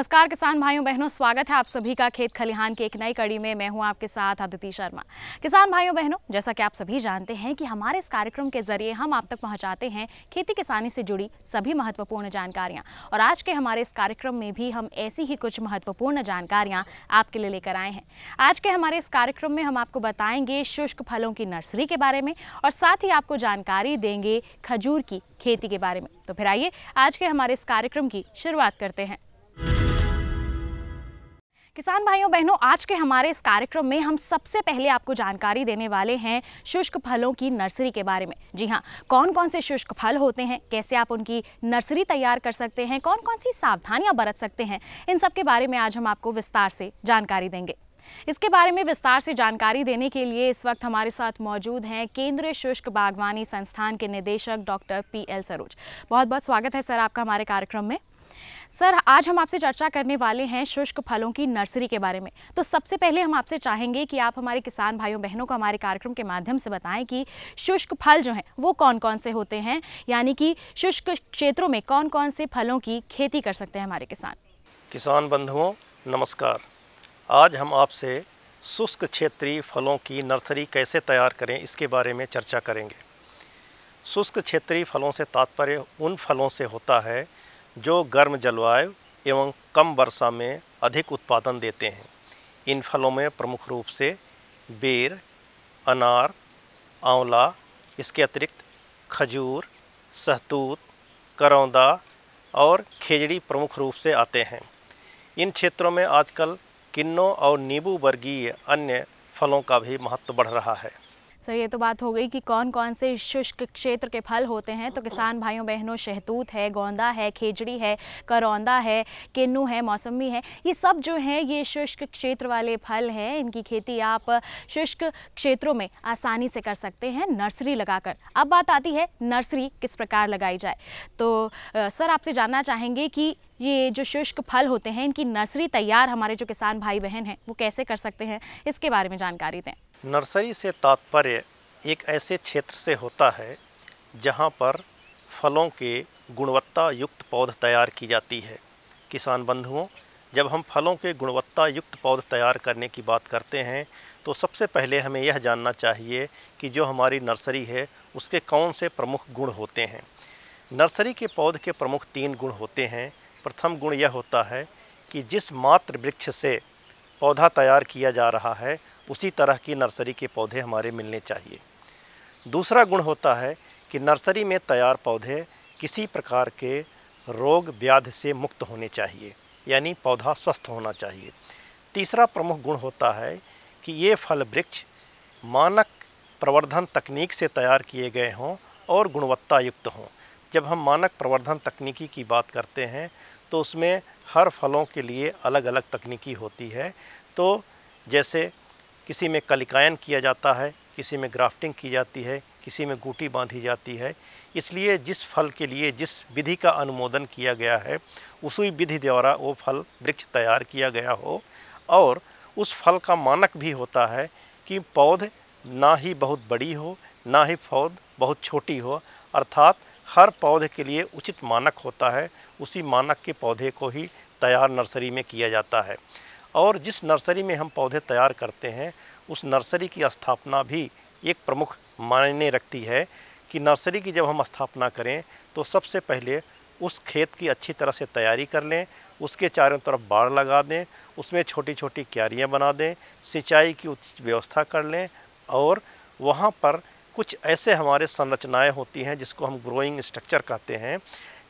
नमस्कार किसान भाइयों बहनों, स्वागत है आप सभी का खेत खलिहान की एक नई कड़ी में। मैं हूं आपके साथ अदिति शर्मा। किसान भाइयों बहनों, जैसा कि आप सभी जानते हैं कि हमारे इस कार्यक्रम के जरिए हम आप तक पहुंचाते हैं खेती किसानी से जुड़ी सभी महत्वपूर्ण जानकारियां। और आज के हमारे इस कार्यक्रम में भी हम ऐसी ही कुछ महत्वपूर्ण जानकारियां आपके लिए लेकर आए हैं। आज के हमारे इस कार्यक्रम में हम आपको बताएंगे शुष्क फलों की नर्सरी के बारे में और साथ ही आपको जानकारी देंगे खजूर की खेती के बारे में। तो फिर आइए आज के हमारे इस कार्यक्रम की शुरुआत करते हैं। किसान भाइयों बहनों, आज के हमारे इस कार्यक्रम में हम सबसे पहले आपको जानकारी देने वाले हैं शुष्क फलों की नर्सरी के बारे में। जी हाँ, कौन कौन से शुष्क फल होते हैं, कैसे आप उनकी नर्सरी तैयार कर सकते हैं, कौन कौन सी सावधानियां बरत सकते हैं, इन सब के बारे में आज हम आपको विस्तार से जानकारी देंगे। इसके बारे में विस्तार से जानकारी देने के लिए इस वक्त हमारे साथ मौजूद हैं केंद्रीय शुष्क बागवानी संस्थान के निदेशक डॉक्टर PL सरोज। बहुत बहुत स्वागत है सर आपका हमारे कार्यक्रम में। सर, आज हम आपसे चर्चा करने वाले हैं शुष्क फलों की नर्सरी के बारे में। तो सबसे पहले हम आपसे चाहेंगे कि आप हमारे किसान भाइयों बहनों को हमारे कार्यक्रम के माध्यम से बताएं कि शुष्क फल जो हैं वो कौन कौन से होते हैं, यानी कि शुष्क क्षेत्रों में कौन कौन से फलों की खेती कर सकते हैं हमारे किसान। किसान बंधुओं नमस्कार। आज हम आपसे शुष्क क्षेत्रीय फलों की नर्सरी कैसे तैयार करें इसके बारे में चर्चा करेंगे। शुष्क क्षेत्रीय फलों से तात्पर्य उन फलों से होता है जो गर्म जलवायु एवं कम वर्षा में अधिक उत्पादन देते हैं। इन फलों में प्रमुख रूप से बेर, अनार, आंवला, इसके अतिरिक्त खजूर, सहतूत, करौंदा और खेजड़ी प्रमुख रूप से आते हैं। इन क्षेत्रों में आजकल किन्नों और नींबू वर्गीय अन्य फलों का भी महत्व बढ़ रहा है। सर, ये तो बात हो गई कि कौन कौन से शुष्क क्षेत्र के फल होते हैं। तो किसान भाइयों बहनों, शहतूत है, गोंदा है, खेजड़ी है, करौंदा है, किन्नू है, मौसमी है, ये सब जो हैं ये शुष्क क्षेत्र वाले फल हैं। इनकी खेती आप शुष्क क्षेत्रों में आसानी से कर सकते हैं नर्सरी लगाकर। अब बात आती है नर्सरी किस प्रकार लगाई जाए। तो सर, आपसे जानना चाहेंगे कि ये जो शुष्क फल होते हैं इनकी नर्सरी तैयार हमारे जो किसान भाई बहन हैं वो कैसे कर सकते हैं, इसके बारे में जानकारी दें। नर्सरी से तात्पर्य एक ऐसे क्षेत्र से होता है जहां पर फलों के गुणवत्ता युक्त पौध तैयार की जाती है। किसान बंधुओं, जब हम फलों के गुणवत्ता युक्त पौध तैयार करने की बात करते हैं तो सबसे पहले हमें यह जानना चाहिए कि जो हमारी नर्सरी है उसके कौन से प्रमुख गुण होते हैं। नर्सरी के पौध के प्रमुख 3 गुण होते हैं। प्रथम गुण यह होता है कि जिस मात्र वृक्ष से पौधा तैयार किया जा रहा है उसी तरह की नर्सरी के पौधे हमारे मिलने चाहिए। दूसरा गुण होता है कि नर्सरी में तैयार पौधे किसी प्रकार के रोग व्याधि से मुक्त होने चाहिए, यानी पौधा स्वस्थ होना चाहिए। तीसरा प्रमुख गुण होता है कि ये फल वृक्ष मानक प्रवर्धन तकनीक से तैयार किए गए हों और गुणवत्ता युक्त हों। जब हम मानक प्रवर्धन तकनीकी की बात करते हैं तो उसमें हर फलों के लिए अलग अलग तकनीकी होती है। तो जैसे किसी में कलिकायन किया जाता है, किसी में ग्राफ्टिंग की जाती है, किसी में गूटी बांधी जाती है। इसलिए जिस फल के लिए जिस विधि का अनुमोदन किया गया है उसी विधि द्वारा वो फल वृक्ष तैयार किया गया हो। और उस फल का मानक भी होता है कि पौध ना ही बहुत बड़ी हो ना ही पौध बहुत छोटी हो, अर्थात हर पौधे के लिए उचित मानक होता है। उसी मानक के पौधे को ही तैयार नर्सरी में किया जाता है। और जिस नर्सरी में हम पौधे तैयार करते हैं उस नर्सरी की स्थापना भी एक प्रमुख मायने रखती है कि नर्सरी की जब हम स्थापना करें तो सबसे पहले उस खेत की अच्छी तरह से तैयारी कर लें, उसके चारों तरफ बाड़ लगा दें, उसमें छोटी छोटी क्यारियाँ बना दें, सिंचाई की उचित व्यवस्था कर लें। और वहाँ पर कुछ ऐसे हमारे संरचनाएं होती हैं जिसको हम ग्रोइंग स्ट्रक्चर कहते हैं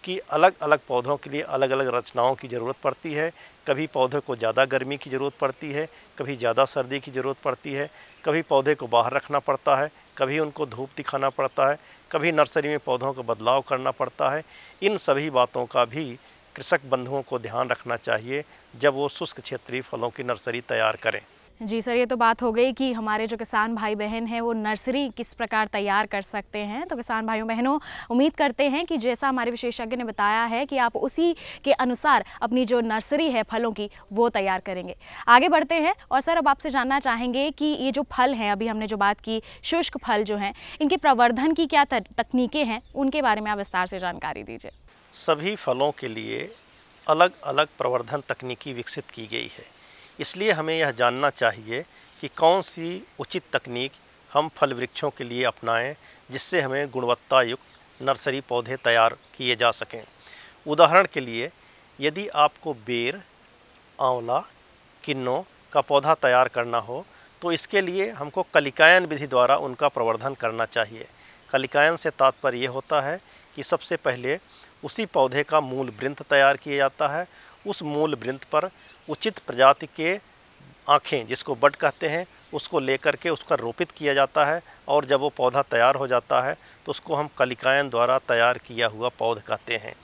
कि अलग अलग पौधों के लिए अलग अलग रचनाओं की ज़रूरत पड़ती है। कभी पौधे को ज़्यादा गर्मी की ज़रूरत पड़ती है, कभी ज़्यादा सर्दी की ज़रूरत पड़ती है, कभी पौधे को बाहर रखना पड़ता है, कभी उनको धूप दिखाना पड़ता है, कभी नर्सरी में पौधों का बदलाव करना पड़ता है। इन सभी बातों का भी कृषक बंधुओं को ध्यान रखना चाहिए जब वो शुष्क क्षेत्रीय फलों की नर्सरी तैयार करें। जी सर, ये तो बात हो गई कि हमारे जो किसान भाई बहन हैं वो नर्सरी किस प्रकार तैयार कर सकते हैं। तो किसान भाइयों बहनों, उम्मीद करते हैं कि जैसा हमारे विशेषज्ञ ने बताया है कि आप उसी के अनुसार अपनी जो नर्सरी है फलों की वो तैयार करेंगे। आगे बढ़ते हैं और सर अब आपसे जानना चाहेंगे कि ये जो फल हैं, अभी हमने जो बात की शुष्क फल जो हैं, इनके प्रवर्धन की क्या तकनीकें हैं, उनके बारे में आप विस्तार से जानकारी दीजिए। सभी फलों के लिए अलग अलग प्रवर्धन तकनीकी विकसित की गई है। इसलिए हमें यह जानना चाहिए कि कौन सी उचित तकनीक हम फल वृक्षों के लिए अपनाएं, जिससे हमें गुणवत्ता युक्त नर्सरी पौधे तैयार किए जा सकें। उदाहरण के लिए, यदि आपको बेर, आंवला, किन्नों का पौधा तैयार करना हो तो इसके लिए हमको कलिकायन विधि द्वारा उनका प्रवर्धन करना चाहिए। कलिकायन से तात्पर्य ये होता है कि सबसे पहले उसी पौधे का मूल वृंत तैयार किया जाता है। उस मूल वृंत पर उचित प्रजाति के आँखें, जिसको बड कहते हैं, उसको लेकर के उसका रोपित किया जाता है और जब वो पौधा तैयार हो जाता है तो उसको हम कलिकायन द्वारा तैयार किया हुआ पौध कहते हैं।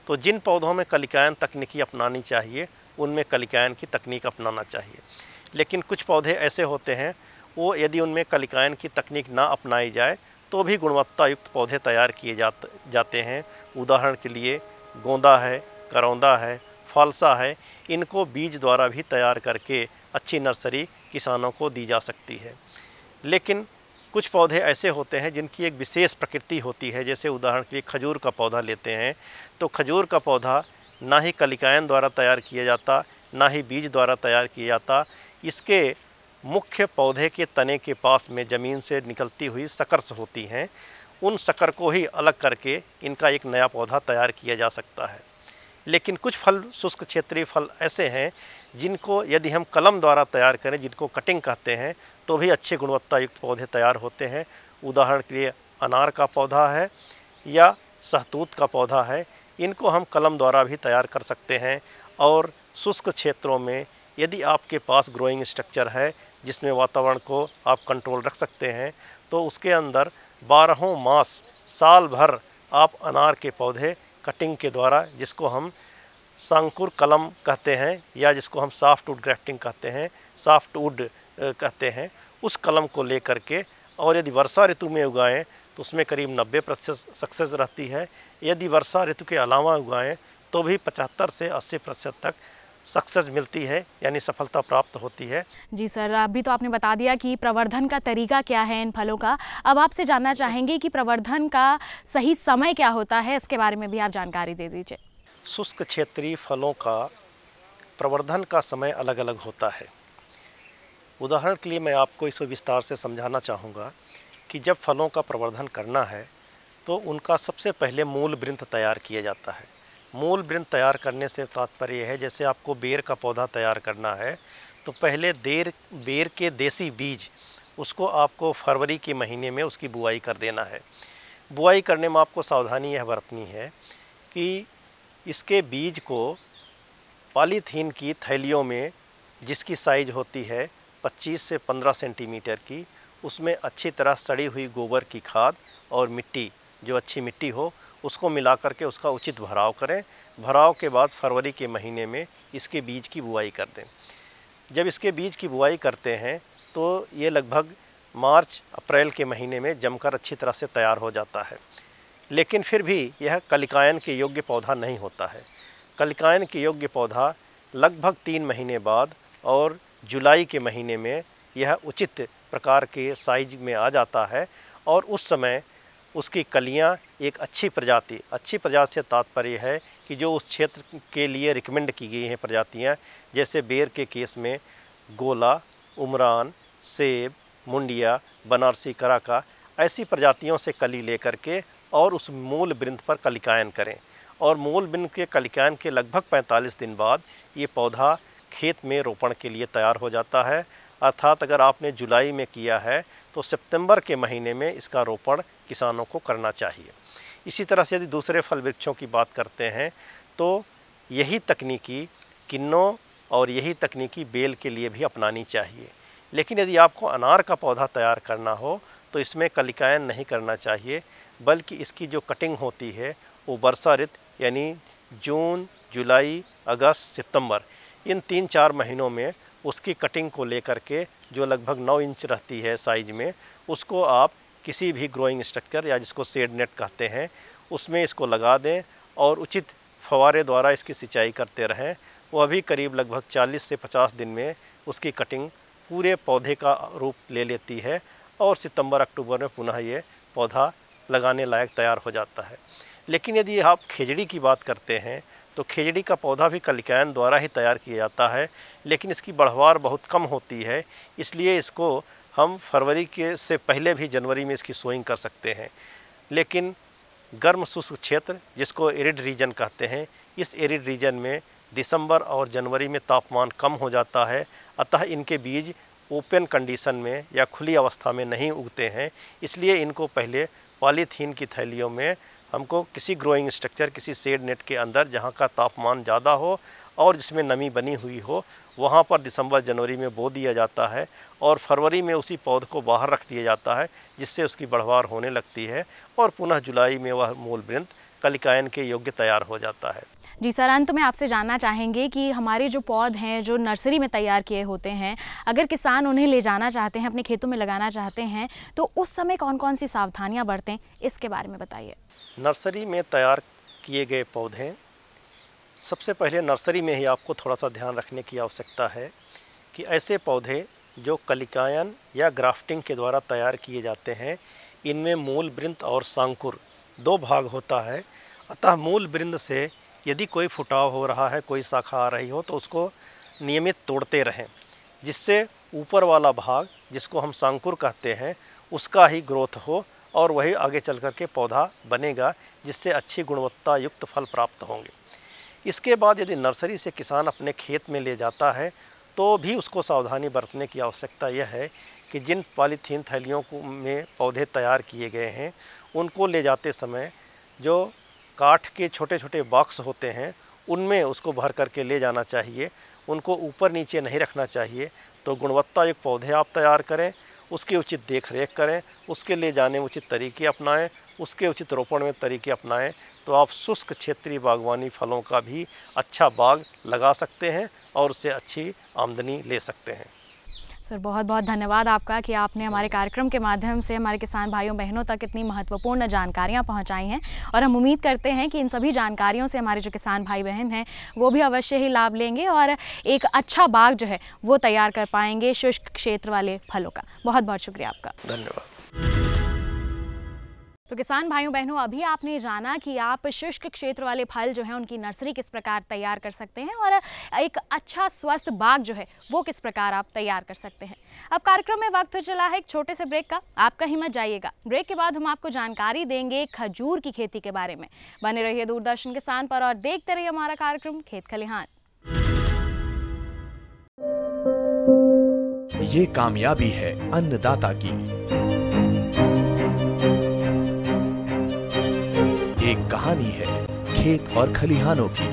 तो जिन पौधों में कलिकायन तकनीकी अपनानी चाहिए उनमें कलिकायन की तकनीक अपनाना चाहिए। लेकिन कुछ पौधे ऐसे होते हैं वो यदि उनमें कलिकायन की तकनीक ना अपनाई जाए तो भी गुणवत्ता युक्त पौधे तैयार किए जाते हैं। उदाहरण के लिए गोंदा है, करौंदा है, फालसा है, इनको बीज द्वारा भी तैयार करके अच्छी नर्सरी किसानों को दी जा सकती है। लेकिन कुछ पौधे ऐसे होते हैं जिनकी एक विशेष प्रकृति होती है। जैसे उदाहरण के लिए खजूर का पौधा लेते हैं तो खजूर का पौधा ना ही कलिकायन द्वारा तैयार किया जाता, ना ही बीज द्वारा तैयार किया जाता। इसके मुख्य पौधे के तने के पास में ज़मीन से निकलती हुई सकर्स होती हैं, उन शकर को ही अलग करके इनका एक नया पौधा तैयार किया जा सकता है। लेकिन कुछ फल, शुष्क क्षेत्रीय फल ऐसे हैं जिनको यदि हम कलम द्वारा तैयार करें, जिनको कटिंग कहते हैं, तो भी अच्छे गुणवत्ता युक्त पौधे तैयार होते हैं। उदाहरण के लिए अनार का पौधा है या सहतूत का पौधा है, इनको हम कलम द्वारा भी तैयार कर सकते हैं। और शुष्क क्षेत्रों में यदि आपके पास ग्रोइंग स्ट्रक्चर है जिसमें वातावरण को आप कंट्रोल रख सकते हैं तो उसके अंदर 12 मास साल भर आप अनार के पौधे कटिंग के द्वारा, जिसको हम सांकुर कलम कहते हैं या जिसको हम सॉफ्ट वुड ग्राफ्टिंग कहते हैं, सॉफ्ट वुड कहते हैं, उस कलम को ले करके और यदि वर्षा ऋतु में उगाएं तो उसमें करीब 90% सक्सेस रहती है। यदि वर्षा ऋतु के अलावा उगाएं तो भी 75 से 80% तक सक्सेस मिलती है, यानी सफलता प्राप्त होती है। जी सर, अभी तो आपने बता दिया कि प्रवर्धन का तरीका क्या है इन फलों का। अब आपसे जानना चाहेंगे कि प्रवर्धन का सही समय क्या होता है, इसके बारे में भी आप जानकारी दे दीजिए। शुष्क क्षेत्रीय फलों का प्रवर्धन का समय अलग अलग होता है। उदाहरण के लिए मैं आपको इसे विस्तार से समझाना चाहूँगा कि जब फलों का प्रवर्धन करना है तो उनका सबसे पहले मूल वृंत तैयार किया जाता है। मूल वृंत तैयार करने से तात्पर्य है, जैसे आपको बेर का पौधा तैयार करना है तो पहले बेर के देसी बीज, उसको आपको फरवरी के महीने में उसकी बुआई कर देना है। बुआई करने में आपको सावधानी यह बरतनी है कि इसके बीज को पॉलीथीन की थैलियों में, जिसकी साइज़ होती है 25 से 15 सेंटीमीटर की, उसमें अच्छी तरह सड़ी हुई गोबर की खाद और मिट्टी, जो अच्छी मिट्टी हो, उसको मिला करके उसका उचित भराव करें। भराव के बाद फरवरी के महीने में इसके बीज की बुआई कर दें। जब इसके बीज की बुआई करते हैं तो ये लगभग मार्च अप्रैल के महीने में जमकर अच्छी तरह से तैयार हो जाता है। लेकिन फिर भी यह कलिकायन के योग्य पौधा नहीं होता है। कलिकायन के योग्य पौधा लगभग 3 महीने बाद और जुलाई के महीने में यह उचित प्रकार के साइज में आ जाता है और उस समय उसकी कलियां एक अच्छी प्रजाति से तात्पर्य है कि जो उस क्षेत्र के लिए रिकमेंड की गई हैं प्रजातियां, जैसे बेर के केस में गोला, उमरान, सेब, मुंडिया, बनारसी कराका, ऐसी प्रजातियों से कली लेकर के और उस मूल वृंत पर कलिकायन करें। और मूल वृंत के कलिकायन के लगभग 45 दिन बाद ये पौधा खेत में रोपण के लिए तैयार हो जाता है। अर्थात अगर आपने जुलाई में किया है तो सितंबर के महीने में इसका रोपण किसानों को करना चाहिए। इसी तरह से यदि दूसरे फल वृक्षों की बात करते हैं तो यही तकनीकी किन्नों और यही तकनीकी बेल के लिए भी अपनानी चाहिए। लेकिन यदि आपको अनार का पौधा तैयार करना हो तो इसमें कलिकायन नहीं करना चाहिए, बल्कि इसकी जो कटिंग होती है वो वर्षा ऋतु यानी जून, जुलाई, अगस्त, सितंबर, इन 3-4 महीनों में उसकी कटिंग को लेकर के जो लगभग 9 इंच रहती है साइज में, उसको आप किसी भी ग्रोइंग स्ट्रक्चर या जिसको शेड नेट कहते हैं उसमें इसको लगा दें और उचित फवारे द्वारा इसकी सिंचाई करते रहें। वो अभी करीब लगभग 40 से 50 दिन में उसकी कटिंग पूरे पौधे का रूप ले लेती है और सितंबर-अक्टूबर में पुनः ये पौधा लगाने लायक तैयार हो जाता है। लेकिन यदि आप खेजड़ी की बात करते हैं तो खेजड़ी का पौधा भी कलिकायन द्वारा ही तैयार किया जाता है, लेकिन इसकी बढ़वार बहुत कम होती है, इसलिए इसको हम फरवरी के से पहले भी जनवरी में इसकी सोइंग कर सकते हैं। लेकिन गर्म शुष्क क्षेत्र जिसको एरिड रीजन कहते हैं, इस एरिड रीजन में दिसंबर और जनवरी में तापमान कम हो जाता है, अतः इनके बीज ओपन कंडीशन में या खुली अवस्था में नहीं उगते हैं। इसलिए इनको पहले पॉलीथीन की थैलियों में हमको किसी ग्रोइंग स्ट्रक्चर, किसी शेड नेट के अंदर जहाँ का तापमान ज़्यादा हो और जिसमें नमी बनी हुई हो, वहाँ पर दिसंबर जनवरी में बो दिया जाता है और फरवरी में उसी पौध को बाहर रख दिया जाता है, जिससे उसकी बढ़वार होने लगती है और पुनः जुलाई में वह मूल वृंत कलिकायन के योग्य तैयार हो जाता है। जी सर, अंत में आपसे जानना चाहेंगे कि हमारे जो पौध हैं जो नर्सरी में तैयार किए होते हैं, अगर किसान उन्हें ले जाना चाहते हैं, अपने खेतों में लगाना चाहते हैं, तो उस समय कौन कौन सी सावधानियां बरतें, इसके बारे में बताइए। नर्सरी में तैयार किए गए पौधे, सबसे पहले नर्सरी में ही आपको थोड़ा सा ध्यान रखने की आवश्यकता है कि ऐसे पौधे जो कलिकायन या ग्राफ्टिंग के द्वारा तैयार किए जाते हैं, इनमें मूल वृंत और सांकुर 2 भाग होता है। अतः मूल वृंत से यदि कोई फुटाव हो रहा है, कोई शाखा आ रही हो, तो उसको नियमित तोड़ते रहें, जिससे ऊपर वाला भाग जिसको हम सांकुर कहते हैं उसका ही ग्रोथ हो और वही आगे चल कर के पौधा बनेगा, जिससे अच्छी गुणवत्ता युक्त फल प्राप्त होंगे। इसके बाद यदि नर्सरी से किसान अपने खेत में ले जाता है तो भी उसको सावधानी बरतने की आवश्यकता यह है कि जिन पॉलीथीन थैलियों में पौधे तैयार किए गए हैं, उनको ले जाते समय जो काठ के छोटे छोटे बॉक्स होते हैं उनमें उसको भर करके ले जाना चाहिए, उनको ऊपर नीचे नहीं रखना चाहिए। तो गुणवत्ता युक्त पौधे आप तैयार करें, उसकी उचित देख रेख करें, उसके ले जाने में उचित तरीके अपनाएं, उसके उचित रोपण में तरीके अपनाएं, तो आप शुष्क क्षेत्रीय बागवानी फलों का भी अच्छा बाग लगा सकते हैं और उससे अच्छी आमदनी ले सकते हैं। सर, बहुत बहुत धन्यवाद आपका कि आपने हमारे कार्यक्रम के माध्यम से हमारे किसान भाइयों बहनों तक इतनी महत्वपूर्ण जानकारियां पहुंचाई हैं, और हम उम्मीद करते हैं कि इन सभी जानकारियों से हमारे जो किसान भाई बहन हैं वो भी अवश्य ही लाभ लेंगे और एक अच्छा बाग जो है वो तैयार कर पाएंगे शुष्क क्षेत्र वाले फलों का। बहुत बहुत शुक्रिया आपका। धन्यवाद। तो किसान भाइयों बहनों, अभी आपने जाना कि आप शुष्क क्षेत्र वाले फल जो हैं उनकी नर्सरी किस प्रकार तैयार कर सकते हैं और एक अच्छा स्वस्थ बाग जो है वो किस प्रकार आप तैयार कर सकते हैं। अब कार्यक्रम में वक्त हो चला है एक छोटे से ब्रेक का, आप कहीं मत जाइएगा। ब्रेक के बाद हम आपको जानकारी देंगे खजूर की खेती के बारे में। बने रहिए दूरदर्शन किसान पर और देखते रहिए हमारा कार्यक्रम खेत खलिहान। ये कामयाबी है अन्नदाता की, एक कहानी है खेत और खलिहानों की।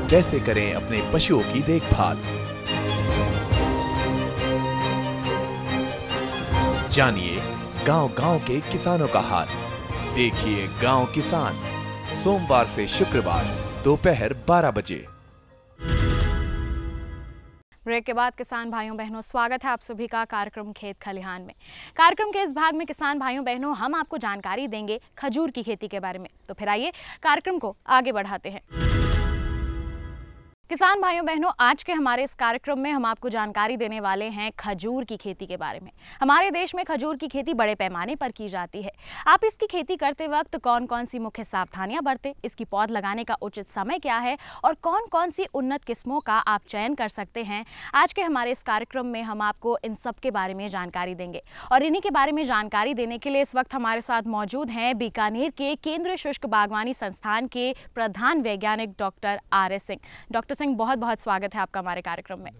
कैसे करें अपने पशुओं की देखभाल, जानिए गांव-गांव के किसानों का हाल। देखिए गांव किसान, सोमवार से शुक्रवार दोपहर 12 बजे। ब्रेक के बाद किसान भाइयों बहनों, स्वागत है आप सभी का कार्यक्रम खेत खलिहान में। कार्यक्रम के इस भाग में किसान भाइयों बहनों हम आपको जानकारी देंगे खजूर की खेती के बारे में। तो फिर आइए कार्यक्रम को आगे बढ़ाते हैं। किसान भाइयों बहनों, आज के हमारे इस कार्यक्रम में हम आपको जानकारी देने वाले हैं खजूर की खेती के बारे में। हमारे देश में खजूर की खेती बड़े पैमाने पर की जाती है। आप इसकी खेती करते वक्त कौन कौन सी मुख्य सावधानियां बरतें, इसकी पौध लगाने का उचित समय क्या है और कौन कौन सी उन्नत किस्मों का आप चयन कर सकते हैं, आज के हमारे इस कार्यक्रम में हम आपको इन सब के बारे में जानकारी देंगे। और इन्हीं के बारे में जानकारी देने के लिए इस वक्त हमारे साथ मौजूद हैं बीकानेर के केंद्रीय शुष्क बागवानी संस्थान के प्रधान वैज्ञानिक doctor RS Singh. Doctor Singh, बहुत बहुत स्वागत है आपका हमारे कार्यक्रम में।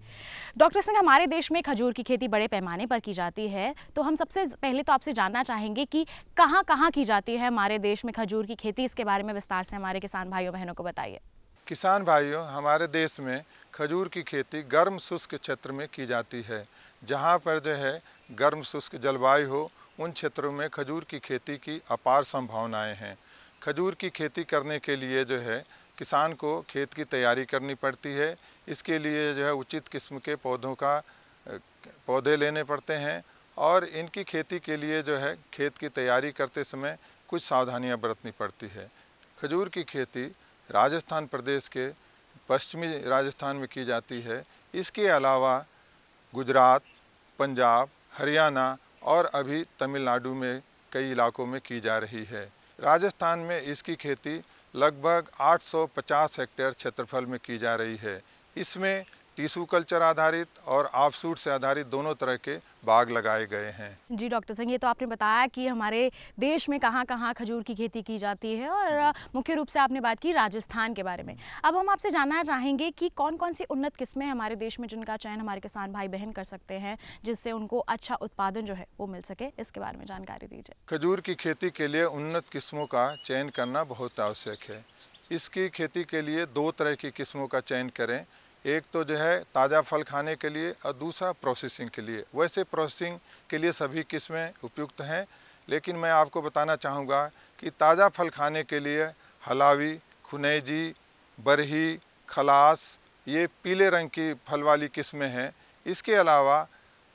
डॉक्टर सिंह, हमारे देश में खजूर की खेती बड़े पैमाने पर की जाती है, तो हम सबसे पहले तो आपसे जानना चाहेंगे कि कहाँ कहाँ की जाती है हमारे देश में खजूर की खेती, इसके बारे में विस्तार से हमारे किसान भाइयों बहनों को बताइए। किसान भाइयों, हमारे देश में खजूर की खेती गर्म शुष्क क्षेत्र में की जाती है। जहाँ पर जो है गर्म शुष्क जलवायु हो, उन क्षेत्रों में खजूर की खेती की अपार संभावनाएं हैं। खजूर की खेती करने के लिए जो है किसान को खेत की तैयारी करनी पड़ती है। इसके लिए जो है उचित किस्म के पौधे लेने पड़ते हैं और इनकी खेती के लिए जो है खेत की तैयारी करते समय कुछ सावधानियां बरतनी पड़ती है। खजूर की खेती राजस्थान प्रदेश के पश्चिमी राजस्थान में की जाती है। इसके अलावा गुजरात, पंजाब, हरियाणा और अभी तमिलनाडु में कई इलाकों में की जा रही है। राजस्थान में इसकी खेती लगभग 850 हेक्टेयर क्षेत्रफल में की जा रही है। इसमें टिश्यू कल्चर आधारित और ऑफशूट से आधारित दोनों तरह के बाग लगाए गए हैं। जी डॉक्टर सिंह, ये तो आपने बताया कि हमारे देश में कहाँ कहाँ खजूर की खेती की जाती है और मुख्य रूप से आपने बात की राजस्थान के बारे में। अब हम आपसे जानना चाहेंगे कि कौन कौन सी उन्नत किस्में हमारे देश में जिनका चयन हमारे किसान भाई बहन कर सकते हैं जिससे उनको अच्छा उत्पादन जो है वो मिल सके, इसके बारे में जानकारी दीजिए। खजूर की खेती के लिए उन्नत किस्मों का चयन करना बहुत आवश्यक है। इसकी खेती के लिए दो तरह की किस्मों का चयन करें। एक तो जो है ताज़ा फल खाने के लिए और दूसरा प्रोसेसिंग के लिए। वैसे प्रोसेसिंग के लिए सभी किस्में उपयुक्त हैं, लेकिन मैं आपको बताना चाहूँगा कि ताज़ा फल खाने के लिए हलावी, खुनेजी, बरही, खलास ये पीले रंग की फल वाली किस्में हैं। इसके अलावा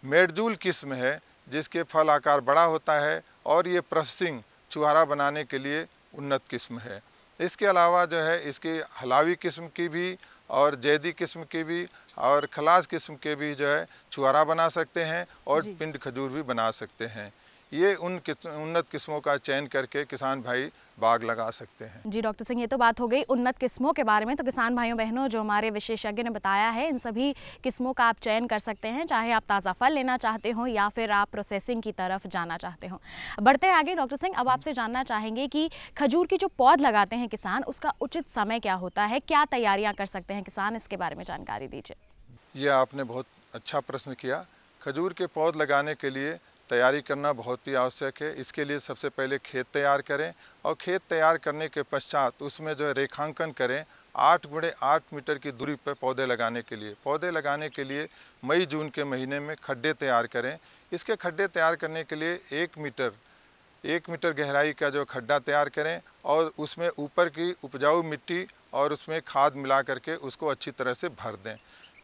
मेडजूल किस्म है जिसके फल आकार बड़ा होता है और ये प्रोसेसिंग छुहारा बनाने के लिए उन्नत किस्म है। इसके अलावा जो है इसकी हलावी किस्म की भी और जैदी किस्म की भी और खलास किस्म के भी जो है छुहारा बना सकते हैं और पिंड खजूर भी बना सकते हैं। ये उन्नत किस्मों का चयन करके किसान भाई बाग लगा सकते हैं। जी डॉक्टर सिंह, ये तो बात हो गई उन्नत किस्मों के बारे में। तो किसान भाइयों बहनों, जो हमारे विशेषज्ञ ने बताया है, इन सभी किस्मों का आप चयन कर सकते हैं, चाहे आप ताज़ा फल लेना चाहते हो या फिर आप प्रोसेसिंग की तरफ जाना चाहते हो। बढ़ते आगे डॉक्टर सिंह, अब आपसे जानना चाहेंगे कि खजूर की जो पौध लगाते हैं किसान, उसका उचित समय क्या होता है, क्या तैयारियाँ कर सकते हैं किसान, इसके बारे में जानकारी दीजिए। ये आपने बहुत अच्छा प्रश्न किया। खजूर के पौध लगाने के लिए तैयारी करना बहुत ही आवश्यक है। इसके लिए सबसे पहले खेत तैयार करें और खेत तैयार करने के पश्चात उसमें जो है रेखांकन करें 8 × 8 मीटर की दूरी पर पौधे लगाने के लिए। पौधे लगाने के लिए मई जून के महीने में खड्डे तैयार करें। इसके खड्डे तैयार करने के लिए 1 मीटर गहराई का जो खड्डा तैयार करें और उसमें ऊपर की उपजाऊ मिट्टी और उसमें खाद मिला करके उसको अच्छी तरह से भर दें।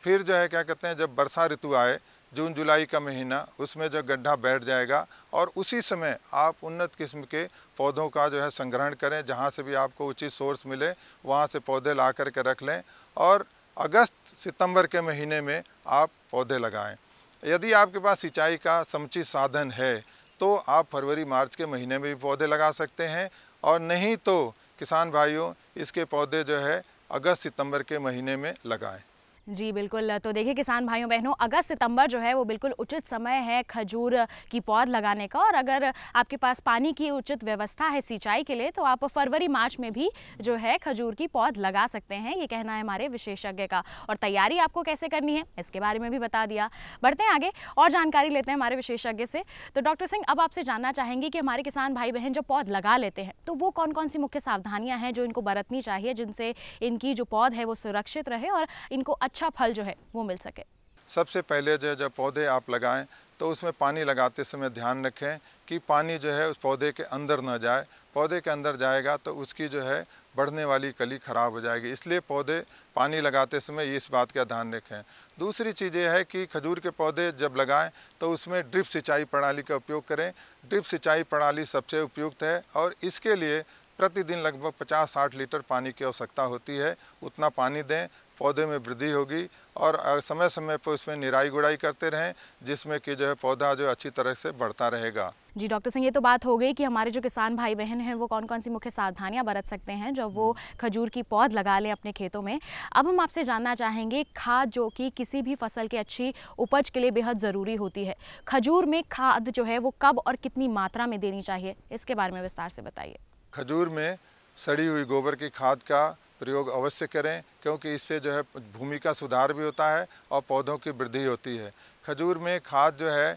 फिर जो है क्या कहते हैं, जब वर्षा ऋतु आए जून जुलाई का महीना, उसमें जो गड्ढा बैठ जाएगा और उसी समय आप उन्नत किस्म के पौधों का जो है संग्रहण करें। जहाँ से भी आपको उचित सोर्स मिले वहाँ से पौधे ला कर के रख लें और अगस्त सितंबर के महीने में आप पौधे लगाएं। यदि आपके पास सिंचाई का समुचित साधन है तो आप फरवरी मार्च के महीने में भी पौधे लगा सकते हैं, और नहीं तो किसान भाइयों इसके पौधे जो है अगस्त सितंबर के महीने में लगाएं। जी बिल्कुल, तो देखिए किसान भाइयों बहनों, अगस्त सितंबर जो है वो बिल्कुल उचित समय है खजूर की पौध लगाने का। और अगर आपके पास पानी की उचित व्यवस्था है सिंचाई के लिए तो आप फरवरी मार्च में भी जो है खजूर की पौध लगा सकते हैं, ये कहना है हमारे विशेषज्ञ का। और तैयारी आपको कैसे करनी है इसके बारे में भी बता दिया। बढ़ते हैं आगे और जानकारी लेते हैं हमारे विशेषज्ञ से। तो डॉक्टर सिंह, अब आपसे जानना चाहेंगे कि हमारे किसान भाई बहन जो पौध लगा लेते हैं तो वो कौन कौन सी मुख्य सावधानियाँ हैं जो इनको बरतनी चाहिए जिनसे इनकी जो पौध है वो सुरक्षित रहे और इनको अच्छा फल जो है वो मिल सके। सबसे पहले जो जब पौधे आप लगाएं तो उसमें पानी लगाते समय ध्यान रखें कि पानी जो है उस पौधे के अंदर न जाए। पौधे के अंदर जाएगा तो उसकी जो है बढ़ने वाली कली खराब हो जाएगी, इसलिए पौधे पानी लगाते समय इस बात का ध्यान रखें। दूसरी चीज़ ये है कि खजूर के पौधे जब लगाएं तो उसमें ड्रिप सिंचाई प्रणाली का उपयोग करें। ड्रिप सिंचाई प्रणाली सबसे उपयुक्त है और इसके लिए प्रतिदिन लगभग 50-60 लीटर पानी की आवश्यकता होती है। उतना पानी दें, पौधे में वृद्धि होगी और समय समय पर उसमें निराई गुड़ाई करते रहें जिसमें कि जो है पौधा जो अच्छी तरह से बढ़ता रहेगा। जी डॉक्टर सिंह, ये तो बात हो गई कि हमारे जो किसान भाई बहन हैं वो कौन कौन सी मुख्य सावधानियां बरत सकते हैं जब वो खजूर की पौध लगा लें अपने खेतों में। अब हम आपसे जानना चाहेंगे खाद जो कि किसी भी फसल की अच्छी उपज के लिए बेहद ज़रूरी होती है, खजूर में खाद जो है वो कब और कितनी मात्रा में देनी चाहिए, इसके बारे में विस्तार से बताइए। खजूर में सड़ी हुई गोबर की खाद का प्रयोग अवश्य करें क्योंकि इससे जो है भूमि का सुधार भी होता है और पौधों की वृद्धि होती है। खजूर में खाद जो है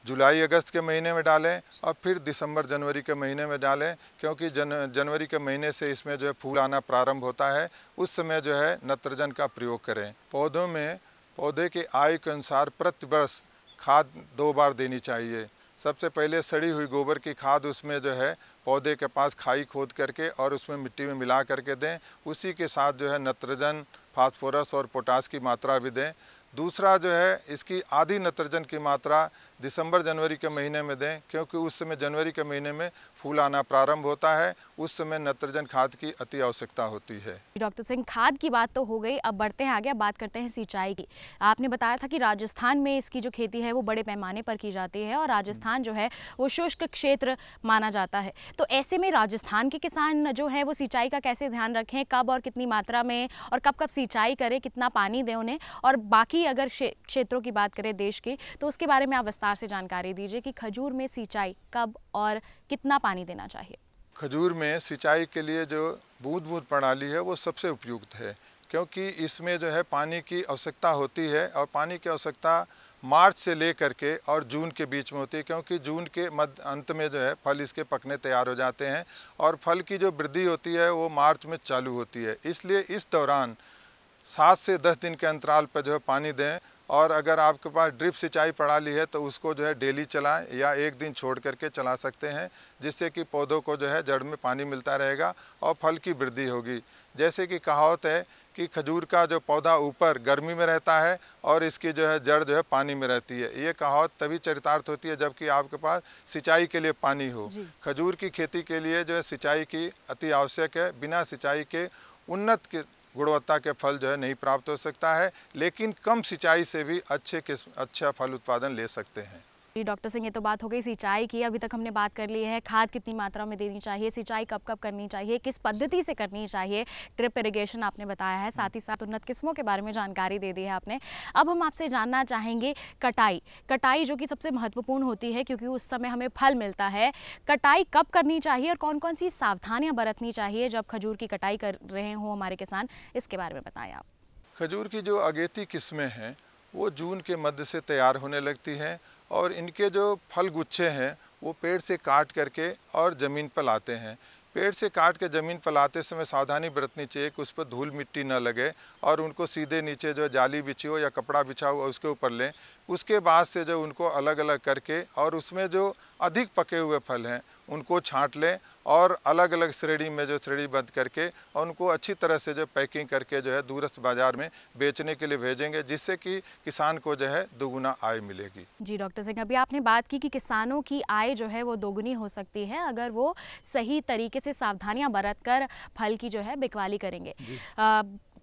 जुलाई अगस्त के महीने में डालें और फिर दिसंबर जनवरी के महीने में डालें क्योंकि जनवरी के महीने से इसमें जो है फूल आना प्रारंभ होता है, उस समय जो है नत्रजन का प्रयोग करें। पौधों में पौधे के आयु के अनुसार प्रति वर्ष खाद 2 बार देनी चाहिए। सबसे पहले सड़ी हुई गोबर की खाद उसमें जो है पौधे के पास खाई खोद करके और उसमें मिट्टी में मिला करके दें। उसी के साथ जो है नत्रजन, फास्फोरस और पोटास की मात्रा भी दें। दूसरा जो है इसकी आधी नत्रजन की मात्रा दिसंबर जनवरी के महीने में दें, क्योंकि उस समय जनवरी के महीने में फूल आना प्रारंभ होता है। उस समय नाइट्रोजन खाद की अति आवश्यकता होती है। डॉक्टर सिंह, खाद की बात तो हो गई, अब बढ़ते हैं आगे, बात करते हैं सिंचाई की। आपने बताया था कि राजस्थान में इसकी जो खेती है वो बड़े पैमाने पर की जाती है और राजस्थान जो है वो शुष्क क्षेत्र माना जाता है। तो ऐसे में राजस्थान के किसान जो है वो सिंचाई का कैसे ध्यान रखें, कब और कितनी मात्रा में और कब कब सिंचाई करें, कितना पानी दें उन्हें, और बाकी अगर क्षेत्रों की बात करें देश की तो उसके बारे में आप विस्तार से जानकारी दीजिए कि खजूर में सिंचाई कब और कितना पानी देना चाहिए। खजूर में सिंचाई के लिए जो बूंद बूंद प्रणाली है वो सबसे उपयुक्त है, क्योंकि इसमें जो है पानी की आवश्यकता होती है और पानी की आवश्यकता मार्च से लेकर के और जून के बीच में होती है, क्योंकि जून के मध्य अंत में जो है फल इसके पकने तैयार हो जाते हैं और फल की जो वृद्धि होती है वो मार्च में चालू होती है। इसलिए इस दौरान 7 से 10 दिन के अंतराल पर जो है पानी दें, और अगर आपके पास ड्रिप सिंचाई प्रणाली है तो उसको जो है डेली चलाएं या एक दिन छोड़ करके चला सकते हैं, जिससे कि पौधों को जो है जड़ में पानी मिलता रहेगा और फल की वृद्धि होगी। जैसे कि कहावत है कि खजूर का जो पौधा ऊपर गर्मी में रहता है और इसकी जो है जड़ जो है पानी में रहती है। ये कहावत तभी चरितार्थ होती है जबकि आपके पास सिंचाई के लिए पानी हो। खजूर की खेती के लिए जो है सिंचाई की अति आवश्यक है। बिना सिंचाई के उन्नत के गुणवत्ता के फल जो है नहीं प्राप्त हो सकता है, लेकिन कम सिंचाई से भी अच्छा फल उत्पादन ले सकते हैं। डॉक्टर सिंह, ये तो बात हो गई सिंचाई की। अभी तक हमने बात कर ली है खाद कितनी मात्रा में देनी चाहिए, सिंचाई कब कब करनी चाहिए, किस पद्धति से करनी चाहिए, ड्रिप इरिगेशन आपने बताया है, साथ ही साथ उन्नत किस्मों के बारे में जानकारी दे दी है आपने। अब हम आपसे जानना चाहेंगे कटाई जो कि सबसे महत्वपूर्ण होती है क्योंकि उस समय हमें फल मिलता है। कटाई कब करनी चाहिए और कौन कौन सी सावधानियाँ बरतनी चाहिए जब खजूर की कटाई कर रहे हों हमारे किसान, इसके बारे में बताएं आप। खजूर की जो अगेती किस्में हैं वो जून के मध्य से तैयार होने लगती हैं और इनके जो फल गुच्छे हैं वो पेड़ से काट करके और ज़मीन पर लाते हैं। पेड़ से काट के ज़मीन पर लाते समय सावधानी बरतनी चाहिए कि उस पर धूल मिट्टी न लगे और उनको सीधे नीचे जो जाली बिछी हो या कपड़ा बिछा हो उसके ऊपर लें। उसके बाद से जो उनको अलग अलग करके और उसमें जो अधिक पके हुए फल हैं उनको छांट लें और अलग अलग श्रेणी में जो श्रेणीबद्ध करके और उनको अच्छी तरह से जो पैकिंग करके जो है दूरस्थ बाजार में बेचने के लिए भेजेंगे, जिससे कि किसान को जो है दोगुना आय मिलेगी। जी डॉक्टर सिंह, अभी आपने बात की कि किसानों की आय जो है वो दोगुनी हो सकती है अगर वो सही तरीके से सावधानियां बरतकर फल की जो है बिकवाली करेंगे।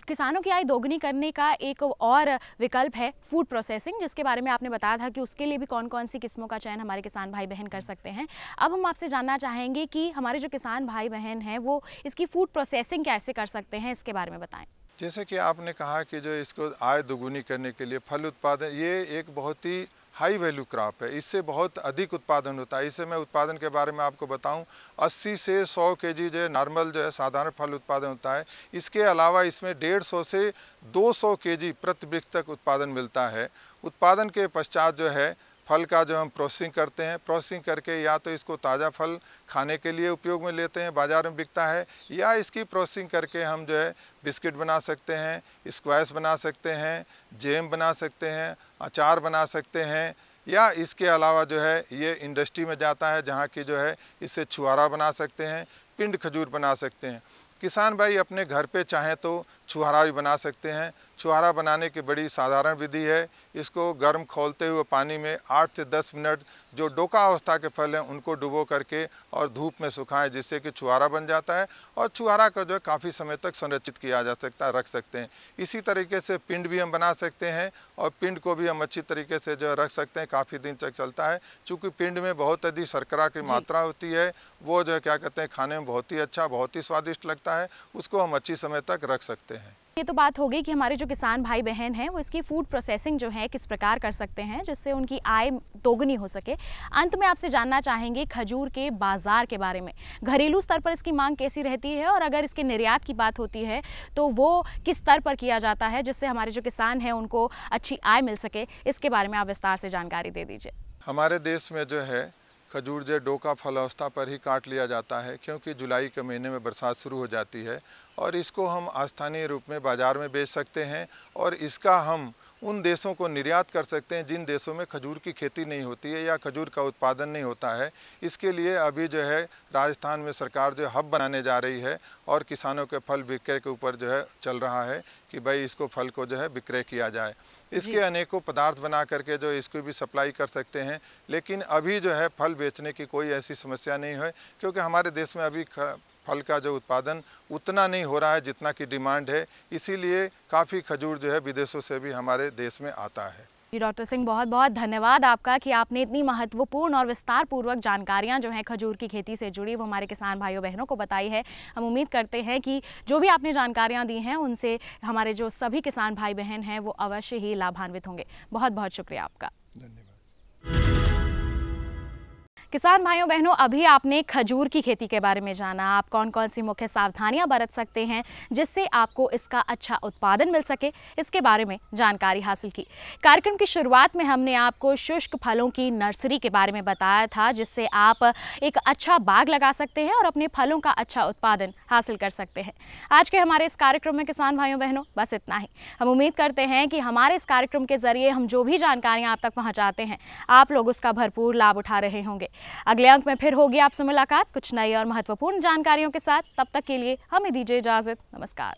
किसानों की आय दोगुनी करने का एक और विकल्प है फूड प्रोसेसिंग, जिसके बारे में आपने बताया था कि उसके लिए भी कौन कौन सी किस्मों का चयन हमारे किसान भाई बहन कर सकते हैं। अब हम आपसे जानना चाहेंगे कि हमारे जो किसान भाई बहन हैं वो इसकी फूड प्रोसेसिंग कैसे कर सकते हैं, इसके बारे में बताएं। जैसे कि आपने कहा कि जो इसको आय दोगुनी करने के लिए फल उत्पादन, ये एक बहुत ही हाई वैल्यू क्रॉप है, इससे बहुत अधिक उत्पादन होता है। इससे मैं उत्पादन के बारे में आपको बताऊं, 80 से 100 केजी जो है नॉर्मल जो है साधारण फल उत्पादन होता है। इसके अलावा इसमें 150 से 200 केजी प्रति वृक्ष तक उत्पादन मिलता है। उत्पादन के पश्चात जो है फल का जो हम प्रोसेसिंग करते हैं, प्रोसेसिंग करके या तो इसको ताज़ा फल खाने के लिए उपयोग में लेते हैं, बाज़ार में बिकता है, या इसकी प्रोसेसिंग करके हम जो है बिस्किट बना सकते हैं, स्क्वैश बना सकते हैं, जैम बना सकते हैं, अचार बना सकते हैं, या इसके अलावा जो है ये इंडस्ट्री में जाता है जहाँ की जो है इससे छुहारा बना सकते हैं, पिंड खजूर बना सकते हैं। किसान भाई अपने घर पे चाहें तो छुहारा भी बना सकते हैं। छुहारा बनाने की बड़ी साधारण विधि है। इसको गर्म खौलते हुए पानी में 8 से 10 मिनट जो डोका अवस्था के फल हैं उनको डुबो करके और धूप में सुखाएं, जिससे कि छुहारा बन जाता है और छुहारा का जो है काफ़ी समय तक संरक्षित किया जा सकता है, रख सकते हैं। इसी तरीके से पिंड भी हम बना सकते हैं और पिंड को भी हम अच्छी तरीके से जो रख सकते हैं, काफ़ी दिन तक चलता है। चूँकि पिंड में बहुत अधिक शर्करा की मात्रा होती है, वो जो है क्या कहते हैं खाने में बहुत ही अच्छा, बहुत ही स्वादिष्ट लगता है, उसको हम अच्छी समय तक रख सकते हैं। ये तो बात हो गई कि हमारे जो किसान भाई बहन हैं वो इसकी फूड प्रोसेसिंग जो है किस प्रकार कर सकते हैं जिससे उनकी आय दोगुनी हो सके। अंत में आपसे जानना चाहेंगे खजूर के बाज़ार के बारे में, घरेलू स्तर पर इसकी मांग कैसी रहती है और अगर इसके निर्यात की बात होती है तो वो किस स्तर पर किया जाता है जिससे हमारे जो किसान हैं उनको अच्छी आय मिल सके, इसके बारे में आप विस्तार से जानकारी दे दीजिए। हमारे देश में जो है खजूर जो डोका फल अवस्था पर ही काट लिया जाता है, क्योंकि जुलाई के महीने में बरसात शुरू हो जाती है और इसको हम स्थानीय रूप में बाज़ार में बेच सकते हैं और इसका हम उन देशों को निर्यात कर सकते हैं जिन देशों में खजूर की खेती नहीं होती है या खजूर का उत्पादन नहीं होता है। इसके लिए अभी जो है राजस्थान में सरकार जो हब बनाने जा रही है और किसानों के फल विक्रय के ऊपर जो है चल रहा है कि भाई इसको फल को जो है विक्रय किया जाए। इसके अनेकों पदार्थ बना करके जो इसको भी सप्लाई कर सकते हैं, लेकिन अभी जो है फल बेचने की कोई ऐसी समस्या नहीं है, क्योंकि हमारे देश में अभी फल का जो उत्पादन उतना नहीं हो रहा है जितना की डिमांड है। इसीलिए काफ़ी खजूर जो है विदेशों से भी हमारे देश में आता है। जी डॉक्टर सिंह, बहुत बहुत धन्यवाद आपका कि आपने इतनी महत्वपूर्ण और विस्तार पूर्वक जानकारियां जो हैं खजूर की खेती से जुड़ी वो हमारे किसान भाइयों बहनों को बताई है। हम उम्मीद करते हैं कि जो भी आपने जानकारियां दी हैं उनसे हमारे जो सभी किसान भाई बहन हैं वो अवश्य ही लाभान्वित होंगे। बहुत बहुत शुक्रिया आपका। धन्यवाद। किसान भाइयों बहनों, अभी आपने खजूर की खेती के बारे में जाना, आप कौन कौन सी मुख्य सावधानियां बरत सकते हैं जिससे आपको इसका अच्छा उत्पादन मिल सके, इसके बारे में जानकारी हासिल की। कार्यक्रम की शुरुआत में हमने आपको शुष्क फलों की नर्सरी के बारे में बताया था, जिससे आप एक अच्छा बाग लगा सकते हैं और अपने फलों का अच्छा उत्पादन हासिल कर सकते हैं। आज के हमारे इस कार्यक्रम में किसान भाइयों बहनों बस इतना ही। हम उम्मीद करते हैं कि हमारे इस कार्यक्रम के जरिए हम जो भी जानकारियाँ आप तक पहुँचाते हैं आप लोग उसका भरपूर लाभ उठा रहे होंगे। अगले अंक में फिर होगी आपसे मुलाकात कुछ नई और महत्वपूर्ण जानकारियों के साथ। तब तक के लिए हमें दीजिए इजाजत। नमस्कार।